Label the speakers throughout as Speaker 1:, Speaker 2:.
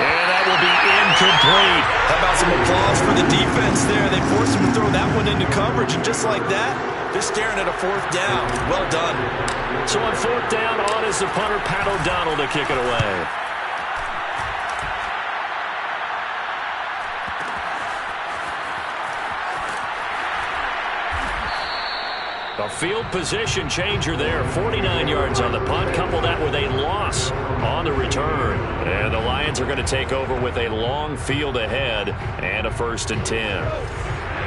Speaker 1: And that will be incomplete.
Speaker 2: How about some applause for the defense there? They forced him to throw that one into coverage, and just like that, they're staring at a fourth down. Well done.
Speaker 1: So on fourth down, on is the punter, Pat O'Donnell, to kick it away. A field position changer there. 49 yards on the punt. Couple that with a loss on the return. And the Lions are going to take over with a long field ahead and a 1st and 10.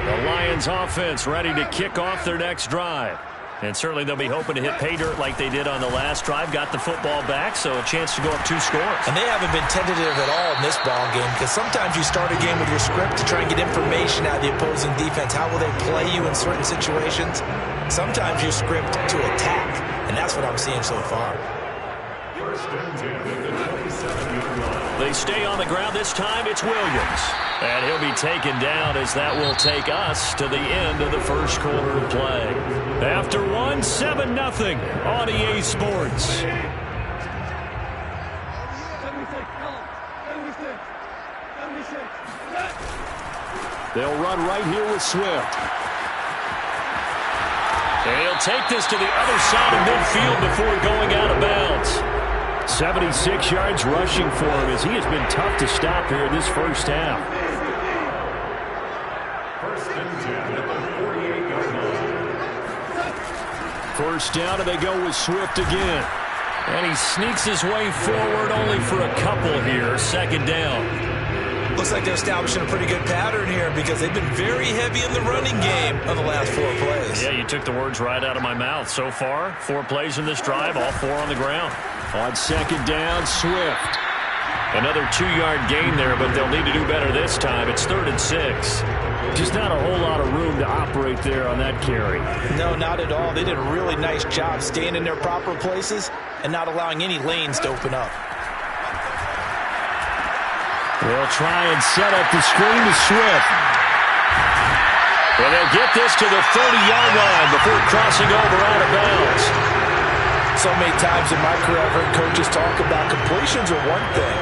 Speaker 1: The Lions offense ready to kick off their next drive. And certainly they'll be hoping to hit pay dirt like they did on the last drive. Got the football back, so a chance to go up 2 scores.
Speaker 2: And they haven't been tentative at all in this ball game, because sometimes you start a game with your script to try and get information out of the opposing defense. How will they play you in certain situations? Sometimes you script to attack, and that's what I'm seeing so far.
Speaker 1: They stay on the ground. This time it's Williams. And he'll be taken down as that will take us to the end of the first quarter of play. After 7-0 on EA Sports. They'll run right here with Swift. And he'll take this to the other side of midfield before going out of bounds. 76 yards rushing for him as he has been tough to stop here in this first half.
Speaker 3: 1st and 10 at the 48-yard line.
Speaker 1: First down, and they go with Swift again. And he sneaks his way forward only for a couple here. 2nd down.
Speaker 2: Looks like they're establishing a pretty good pattern here, because they've been very heavy in the running game on the last 4 plays.
Speaker 1: Yeah, you took the words right out of my mouth. So far, 4 plays in this drive, all 4 on the ground. On 2nd down, Swift. Another 2-yard gain there, but they'll need to do better this time. It's 3rd and 6. Just not a whole lot of room to operate there on that carry.
Speaker 2: No, not at all. They did a really nice job staying in their proper places and not allowing any lanes to open up.
Speaker 1: They'll try and set up the screen to Swift. And they'll get this to the 30-yard line before crossing over out of bounds.
Speaker 2: So many times in my career, I've heard coaches talk about completions are one thing.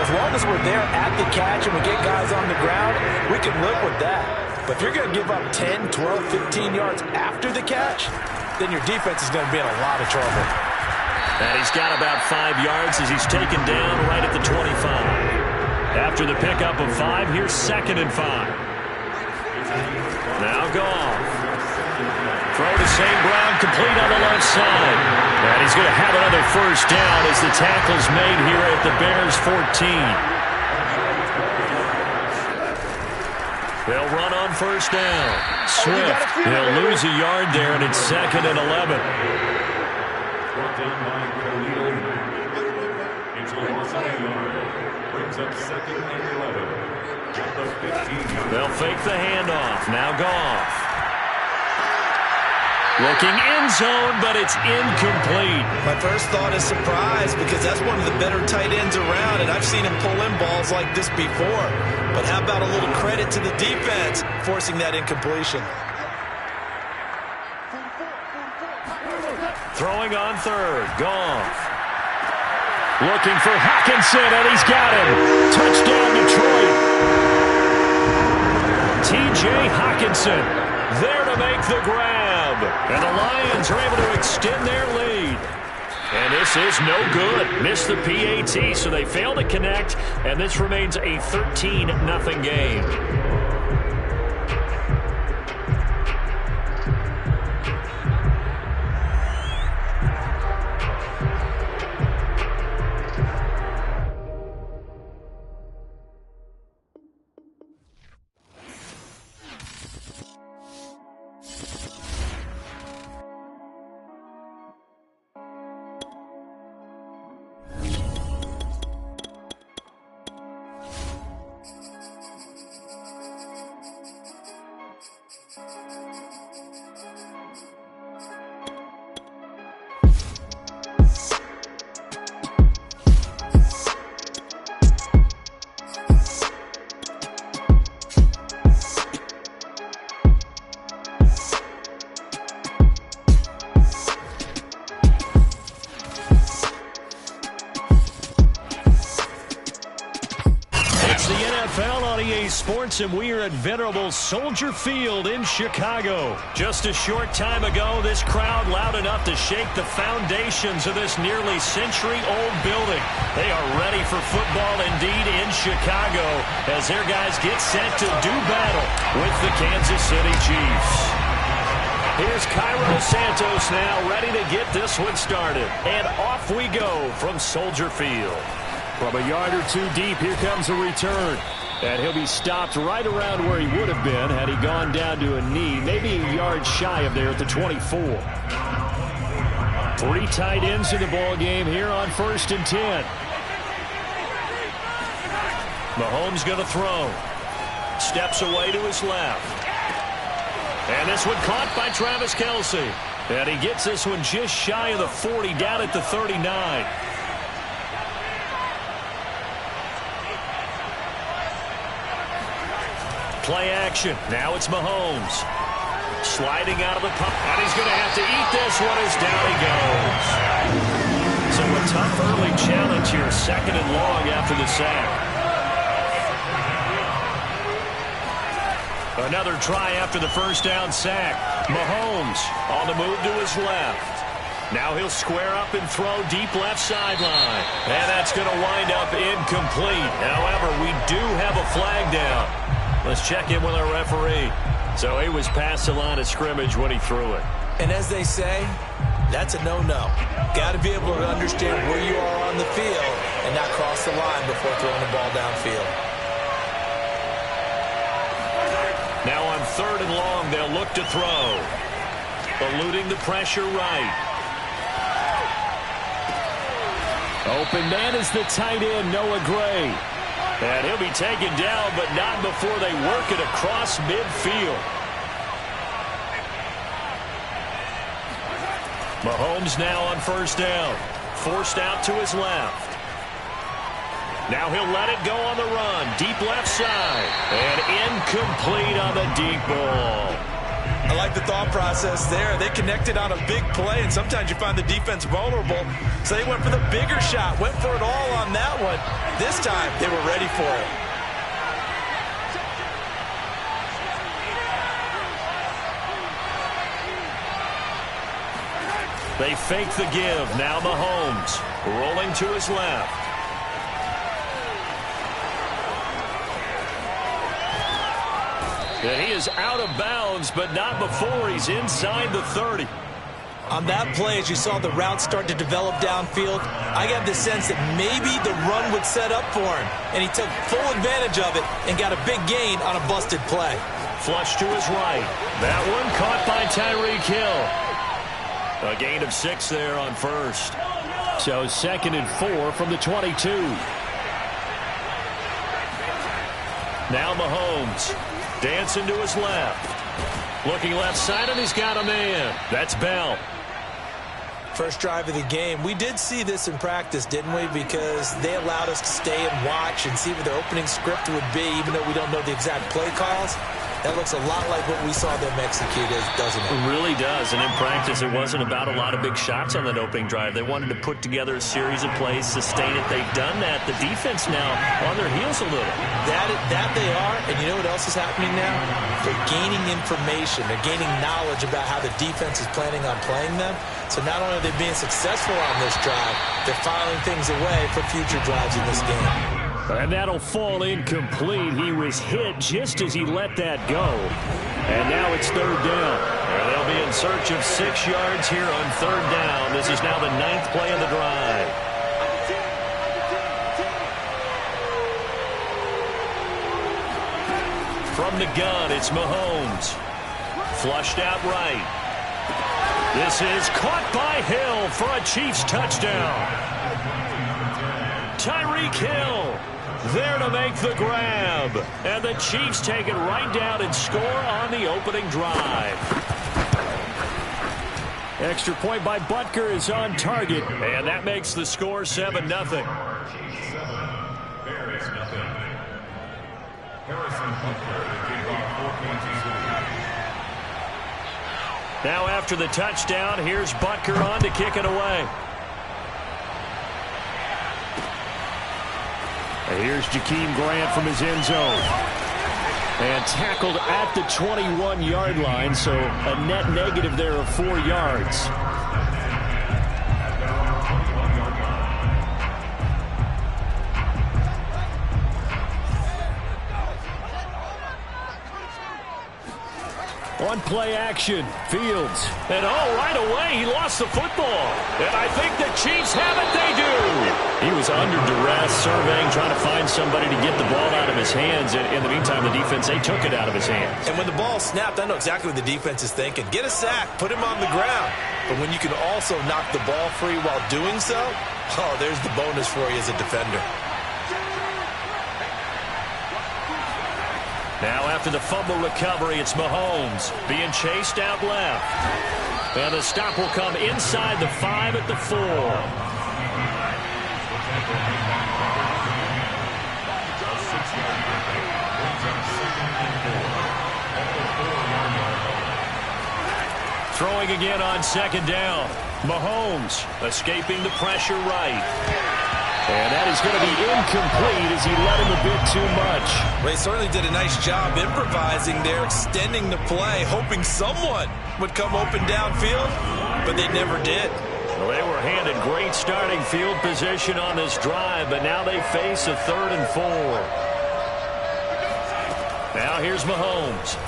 Speaker 2: As long as we're there at the catch and we get guys on the ground, we can live with that. But if you're going to give up 10, 12, 15 yards after the catch, then your defense is going to be in a lot of trouble.
Speaker 1: And he's got about 5 yards as he's taken down right at the 25. After the pickup of 5, here's 2nd and 5. Now Goff. Throw to St. Brown, complete on the left side. And he's going to have another first down as the tackle's made here at the Bears' 14. They'll run on first down. Swift, they'll lose a yard there, and it's 2nd and 11.
Speaker 3: Brought down by Khalil. It's a loss of a yard. Brings up 2nd and 11. At the 15-yard.
Speaker 1: They'll fake the handoff. Now Goff. Looking end zone, but it's incomplete.
Speaker 2: My first thought is surprise, because that's one of the better tight ends around, and I've seen him pull in balls like this before. But how about a little credit to the defense forcing that incompletion?
Speaker 1: Throwing on 3rd, Goff. Looking for Hockenson, and he's got him. Touchdown, Detroit. T.J. Hockenson there to make the grab. And the Lions are able to extend their lead. And this is no good. Missed the PAT, so they fail to connect, and this remains a 13-0 game. everybody, EA Sports, and we are at venerable Soldier Field in Chicago. Just a short time ago, this crowd loud enough to shake the foundations of this nearly century-old building. They are ready for football indeed in Chicago as their guys get set to do battle with the Kansas City Chiefs. Here's Cairo Santos now ready to get this one started. And off we go from Soldier Field. From a yard or two deep, here comes a return. And he'll be stopped right around where he would have been had he gone down to a knee, maybe a yard shy of there at the 24. 3 tight ends in the ball game here on 1st and 10. Mahomes going to throw. Steps away to his left. And this one caught by Travis Kelce. And he gets this one just shy of the 40, down at the 39. Play action. Now it's Mahomes. Sliding out of the pocket. And he's going to have to eat this one as down he goes. So a tough early challenge here. 2nd and long after the sack. Another try after the first down sack. Mahomes on the move to his left. Now he'll square up and throw deep left sideline. And that's going to wind up incomplete. However, we do have a flag down. Let's check in with our referee. So he was past the line of scrimmage when he threw it.
Speaker 2: And as they say, that's a no-no. Got to be able to understand where you are on the field and not cross the line before throwing the ball downfield.
Speaker 1: Now on 3rd and long, they'll look to throw. Eluding the pressure right. Open man is the tight end, Noah Gray. And he'll be taken down, but not before they work it across midfield. Mahomes now on 1st down. Forced out to his left. Now he'll let it go on the run. Deep left side. And incomplete on the deep ball.
Speaker 2: I like the thought process there. They connected on a big play, and sometimes you find the defense vulnerable. So they went for the bigger shot, went for it all on that one. This time, they were ready for it.
Speaker 1: They fake the give. Now Mahomes rolling to his left. And he is out of bounds, but not before he's inside the 30.
Speaker 2: On that play, as you saw the route start to develop downfield, I got the sense that maybe the run would set up for him. And he took full advantage of it and got a big gain on a busted play.
Speaker 1: Flush to his right. That one caught by Tyreek Hill. A gain of 6 there on 1st. So 2nd and 4 from the 22. Now Mahomes. Dancing to his left. Looking left side, and he's got a man. That's Bell.
Speaker 2: First drive of the game. We did see this in practice, didn't we? Because they allowed us to stay and watch and see what their opening script would be, even though we don't know the exact play calls. That looks a lot like what we saw them execute, doesn't it?
Speaker 1: It really does. And in practice, it wasn't about a lot of big shots on that opening drive. They wanted to put together a series of plays, sustain it. They've done that. The defense now on their heels a little.
Speaker 2: That they are. And you know what else is happening now? They're gaining information. They're gaining knowledge about how the defense is planning on playing them. So not only are they being successful on this drive, they're filing things away for future drives in this game.
Speaker 1: And that'll fall incomplete. He was hit just as he let that go. And now it's 3rd down. And they'll be in search of 6 yards here on 3rd down. This is now the 9th play of the drive. From the gun, it's Mahomes. Flushed out right. This is caught by Hill for a Chiefs touchdown. Tyreek Hill there to make the grab. And the Chiefs take it right down and score on the opening drive. Extra point by Butker is on target. And that makes the score 7-0. Now after the touchdown, here's Butker on to kick it away. Here's Jakeem Grant from his end zone. And tackled at the 21-yard line, so a net negative there of 4 yards. One play action, Fields. And right away, he lost the football. And I think the Chiefs have it, they do. He was under duress, surveying, trying to find somebody to get the ball out of his hands. And in the meantime, the defense, they took it out of his hands.
Speaker 2: And when the ball snapped, I know exactly what the defense is thinking. Get a sack, put him on the ground. But when you can also knock the ball free while doing so, there's the bonus for you as a defender.
Speaker 1: Now after the fumble recovery, it's Mahomes being chased out left. And the stop will come inside the 5 at the 4. Throwing again on second down. Mahomes escaping the pressure right. And that is going to be incomplete as he led him a bit too much.
Speaker 2: Well, he certainly did a nice job improvising there, extending the play, hoping someone would come open downfield, but they never did.
Speaker 1: Well, they were handed great starting field position on this drive, but now they face a 3rd and 4. Now here's Mahomes.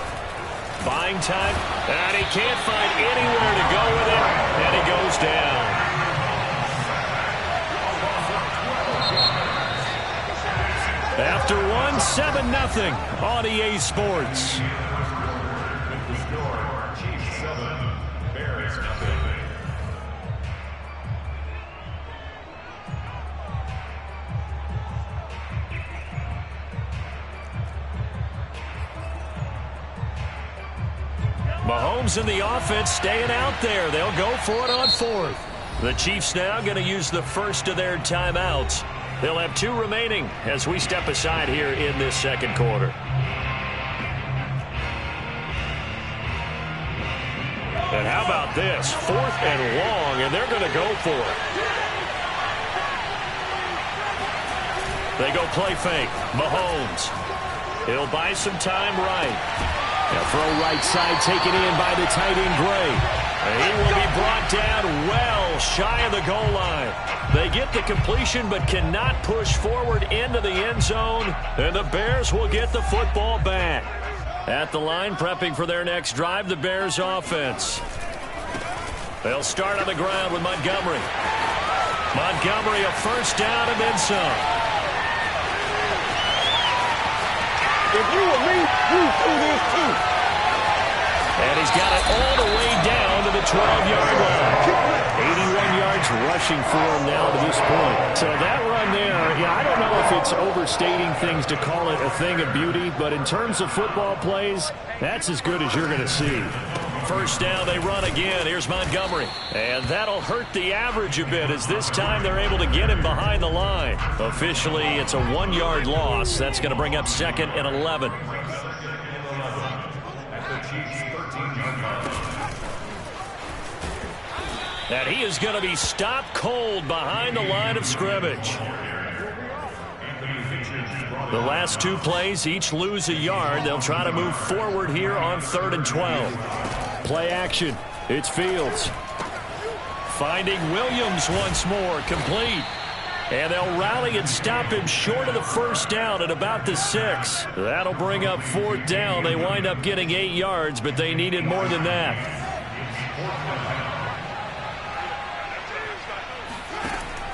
Speaker 1: Buying time, and he can't find anywhere to go with it, and he goes down. After 1-7-0 on EA Sports.
Speaker 3: The score, Chiefs 7, Bears 0.
Speaker 1: Mahomes and the offense staying out there. They'll go for it on 4th. The Chiefs now going to use the first of their timeouts. They'll have 2 remaining as we step aside here in this second quarter. And how about this? 4th and long, and they're going to go for it. They go play fake. Mahomes. He'll buy some time right. Now throw right side taken in by the tight end Gray. And he will be brought down well shy of the goal line. They get the completion but cannot push forward into the end zone. And the Bears will get the football back. At the line, prepping for their next drive, the Bears offense. They'll start on the ground with Montgomery. Montgomery a first down and then some.
Speaker 4: If you were me, you'd do this too.
Speaker 1: And he's got it all the way down to the 12-yard line. 81 yards rushing for him now to this point. So that run there, I don't know if it's overstating things to call it a thing of beauty, but in terms of football plays, that's as good as you're going to see. First down, they run again. Here's Montgomery. And that'll hurt the average a bit as this time they're able to get him behind the line. Officially, it's a 1-yard loss. That's going to bring up 2nd and 11. And he is going to be stopped cold behind the line of scrimmage. The last 2 plays each lose a yard. They'll try to move forward here on 3rd and 12. Play action. It's Fields. Finding Williams once more. Complete. And they'll rally and stop him short of the first down at about the 6. That'll bring up 4th down. They wind up getting 8 yards, but they needed more than that.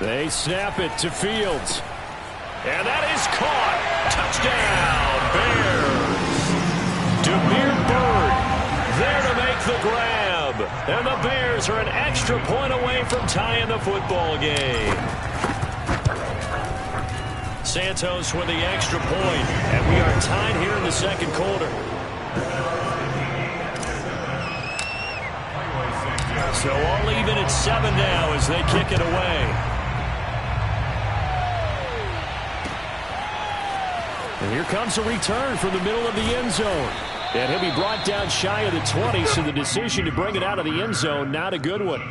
Speaker 1: They snap it to Fields. And that is caught. Touchdown, Bears. Demir Bird there to make the grab. And the Bears are an extra point away from tying the football game. Santos with the extra point. And we are tied here in the second quarter. So all even at 7 now as they kick it away. And here comes a return from the middle of the end zone. And he'll be brought down shy of the 20, so the decision to bring it out of the end zone, not a good one.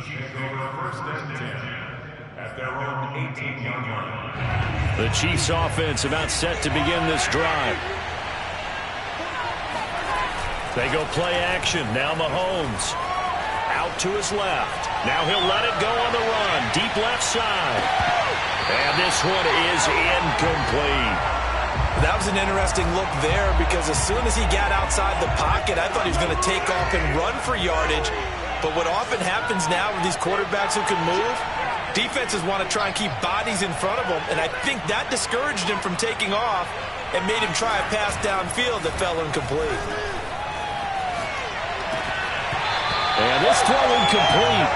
Speaker 3: at their own 18-yard line.
Speaker 1: The Chiefs offense about set to begin this drive. They go play action. Now Mahomes out to his left. Now he'll let it go on the run. Deep left side. And this one is incomplete.
Speaker 2: That was an interesting look there because as soon as he got outside the pocket, I thought he was going to take off and run for yardage. But what often happens now with these quarterbacks who can move, defenses want to try and keep bodies in front of them, and I think that discouraged him from taking off and made him try a pass downfield that fell incomplete.
Speaker 1: And this throw incomplete.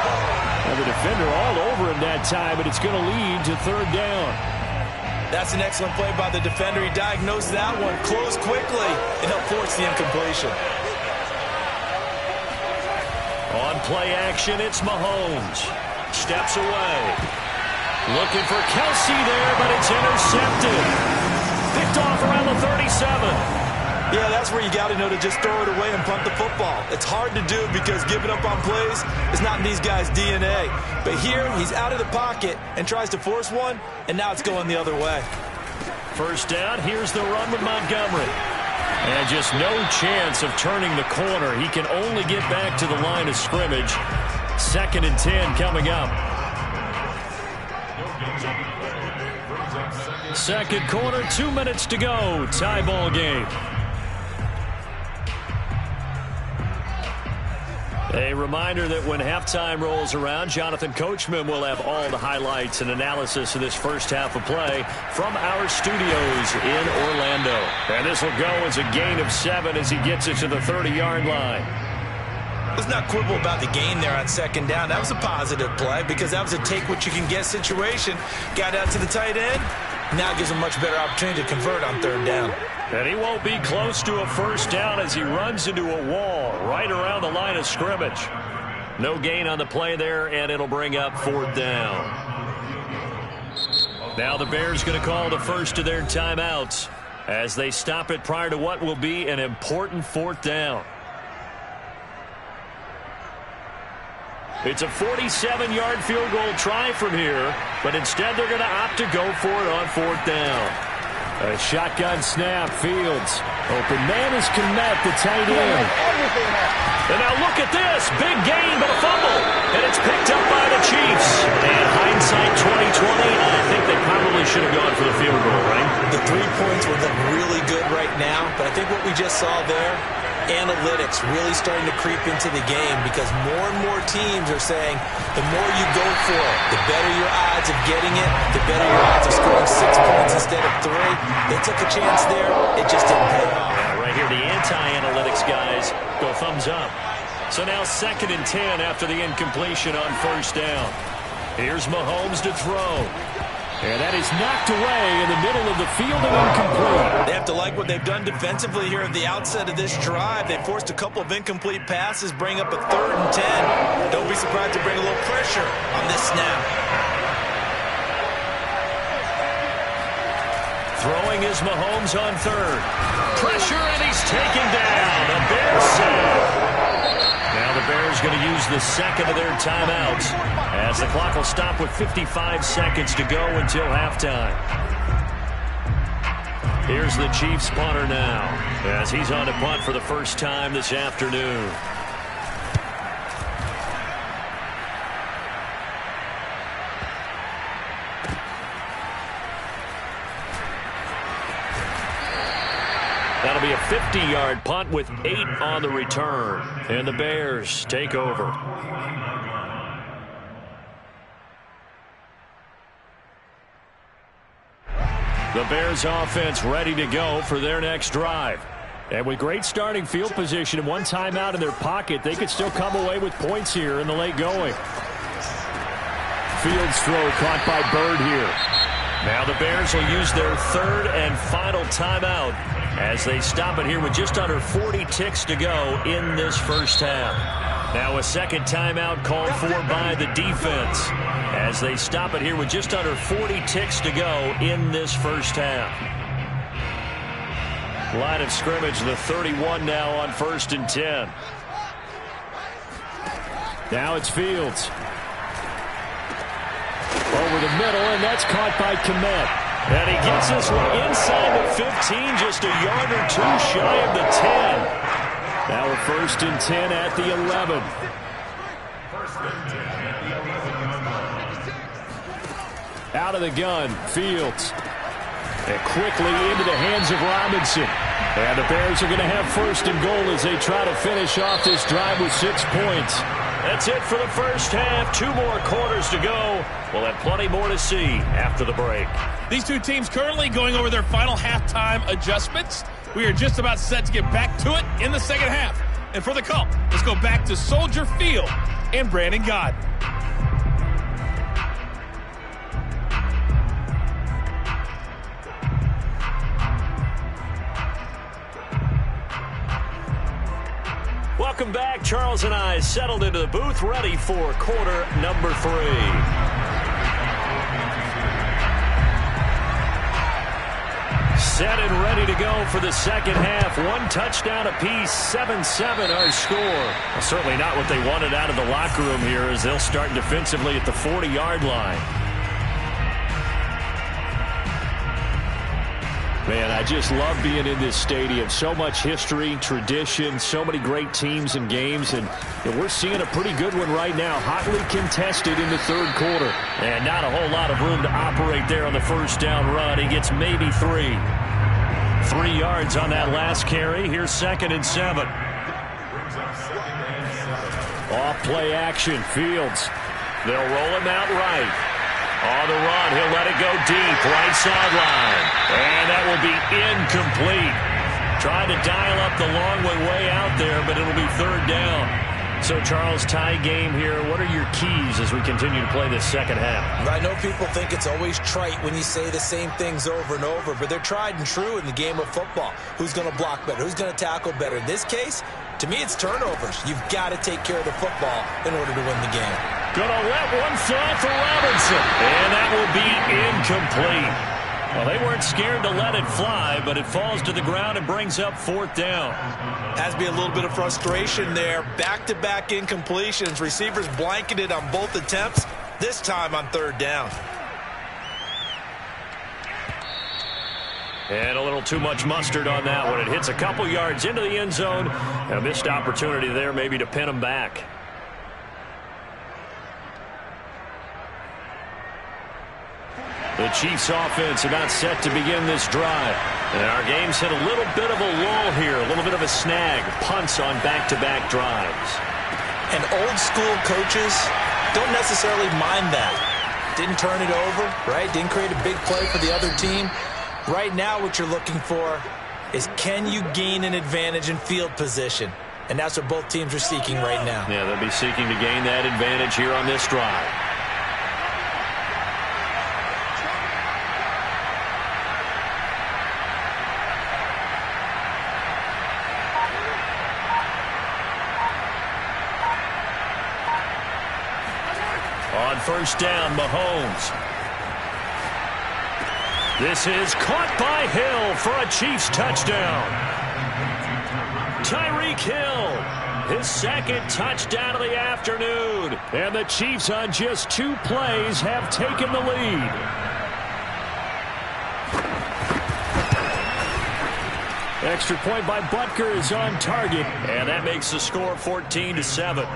Speaker 1: And the defender all over him that time, and it's going to lead to third down.
Speaker 2: That's an excellent play by the defender. He diagnosed that one, closed quickly, and helped force the incompletion.
Speaker 1: On play action, it's Mahomes. Steps away. Looking for Kelsey there, but it's intercepted. Picked off around the 37.
Speaker 2: Yeah, that's where you got to know to just throw it away and punt the football. It's hard to do because giving up on plays is not in these guys' DNA. But here, he's out of the pocket and tries to force one, and now it's going the other way.
Speaker 1: First down, here's the run with Montgomery. And just no chance of turning the corner. He can only get back to the line of scrimmage. 2nd and 10 coming up. Second quarter, 2 minutes to go. Tie ball game. A reminder that when halftime rolls around, Jonathan Coachman will have all the highlights and analysis of this first half of play from our studios in Orlando. And this will go as a gain of 7 as he gets it to the 30-yard line.
Speaker 2: Let's not quibble about the gain there on second down. That was a positive play because that was a take-what-you-can-get situation. Got out to the tight end. Now gives him a much better opportunity to convert on third down.
Speaker 1: And he won't be close to a first down as he runs into a wall right around the line of scrimmage. No gain on the play there, and it'll bring up fourth down. Now the Bears going to call the first of their timeouts as they stop it prior to what will be an important fourth down. It's a 47-yard field goal try from here, but instead they're going to opt to go for it on fourth down. A shotgun snap, Fields. Open man is Kmet, the tight end. And now look at this. Big gain, but a fumble. And it's picked up by the Chiefs. And hindsight 2020, I think they probably should have gone for the field goal, right?
Speaker 2: The 3 points would look really good right now, but I think what we just saw there, analytics really starting to creep into the game because more and more teams are saying the more you go for it, the better your odds of getting it, the better your odds of scoring 6 points instead of 3. They took a chance there. It just didn't pay off.
Speaker 1: Yeah, right here, the anti-analytics guys go thumbs up. So now 2nd and 10 after the incompletion on first down. Here's Mahomes to throw. And that is knocked away in the middle of the field and incomplete.
Speaker 2: They have to like what they've done defensively here at the outset of this drive. They forced a couple of incomplete passes, bring up a 3rd and 10. Don't be surprised to bring a little pressure on this snap.
Speaker 1: Throwing is Mahomes on third. Pressure, and he's taken down. A Bears sack. Now the Bears going to use the second of their timeouts as the clock will stop with 55 seconds to go until halftime. Here's the Chiefs punter now as he's on to punt for the first time this afternoon. That'll be a 50-yard punt with 8 on the return. And the Bears take over. The Bears offense ready to go for their next drive. And with great starting field position and one timeout in their pocket, they could still come away with points here in the late going. Fields throw caught by Bird here. Now the Bears will use their 3rd and final timeout as they stop it here with just under 40 ticks to go in this first half. Now a second timeout called for by the defense as they stop it here with just under 40 ticks to go in this first half. Line of scrimmage, the 31 now on 1st and 10. Now it's Fields. Over over the middle, and that's caught by Kmet. And he gets this one inside the 15, just a yard or two shy of the 10. Now a 1st and 10 at the 11. Out of the gun, Fields. And quickly into the hands of Robinson. And the Bears are going to have 1st and goal as they try to finish off this drive with 6 points. That's it for the first half. 2 more quarters to go. We'll have plenty more to see after the break.
Speaker 5: These two teams currently going over their final halftime adjustments. We are just about set to get back to it in the second half. And for the call, let's go back to Soldier Field and Brandon Gaudin.
Speaker 1: Welcome back. Charles and I settled into the booth, ready for quarter number 3. Set and ready to go for the second half. 1 touchdown apiece, 7-7 our score. Well, certainly not what they wanted out of the locker room here as they'll start defensively at the 40-yard line. Man, I just love being in this stadium. So much history, tradition, so many great teams and games, and we're seeing a pretty good one right now. Hotly contested in the 3rd quarter. And not a whole lot of room to operate there on the first down run. He gets maybe 3. 3 yards on that last carry. Here's 2nd and 7. Off play action, Fields. They'll roll him out right. On the run, he'll let it go deep, right sideline. And that will be incomplete. Trying to dial up the long way out there, but it'll be 3rd down. So, Charles, tie game here. What are your keys as we continue to play this second half?
Speaker 2: I know people think it's always trite when you say the same things over and over, but they're tried and true in the game of football. Who's going to block better? Who's going to tackle better? In this case, to me, it's turnovers. You've got to take care of the football in order to win the game.
Speaker 1: Gonna let one fly for Robinson. And that will be incomplete. Well, they weren't scared to let it fly, but it falls to the ground and brings up 4th down.
Speaker 2: Has to be a little bit of frustration there. Back-to-back incompletions. Receivers blanketed on both attempts, this time on 3rd down.
Speaker 1: And a little too much mustard on that one. It hits a couple yards into the end zone. A missed opportunity there maybe to pin them back. The Chiefs offense about set to begin this drive. And our game's hit a little bit of a lull here, a little bit of a snag. Punts on back-to-back drives.
Speaker 2: And old-school coaches don't necessarily mind that. Didn't turn it over, right? Didn't create a big play for the other team. Right now what you're looking for is can you gain an advantage in field position? And that's what both teams are seeking right now.
Speaker 1: Yeah, they'll be seeking to gain that advantage here on this drive. On 1st down, Mahomes. This is caught by Hill for a Chiefs touchdown. Tyreek Hill, his 2nd touchdown of the afternoon. And the Chiefs on just 2 plays have taken the lead. Extra point by Butker is on target. And that makes the score 14-7.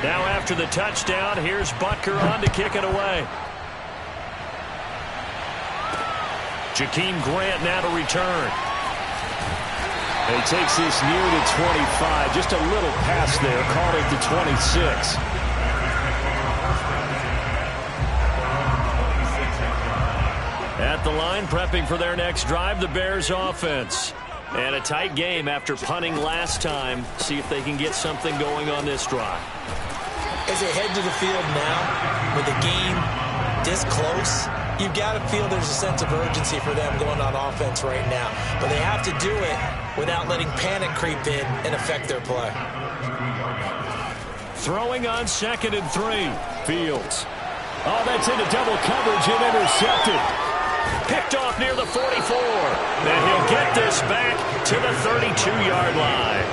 Speaker 1: Now after the touchdown, here's Butker on to kick it away. Jakeem Grant now to return. He takes this near the 25. Just a little pass there. Caught at the 26. At the line, prepping for their next drive, the Bears offense. And a tight game after punting last time. See if they can get something going on this drive.
Speaker 2: As they head to the field now, with the game this close, you've got to feel there's a sense of urgency for them going on offense right now. But they have to do it without letting panic creep in and affect their play.
Speaker 1: Throwing on 2nd and 3. Fields. Oh, that's into double coverage and intercepted. Picked off near the 44. And he'll get this back to the 32-yard line.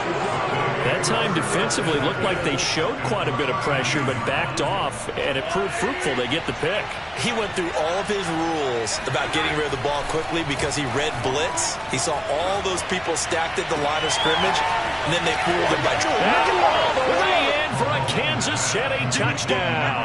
Speaker 1: time defensively, looked like they showed quite a bit of pressure, but backed off, and it proved fruitful. They get the pick.
Speaker 2: He went through all of his rules about getting rid of the ball quickly because he read blitz. He saw all those people stacked at the line of scrimmage, and then they fooled him by
Speaker 1: All the way in for a Kansas City touchdown.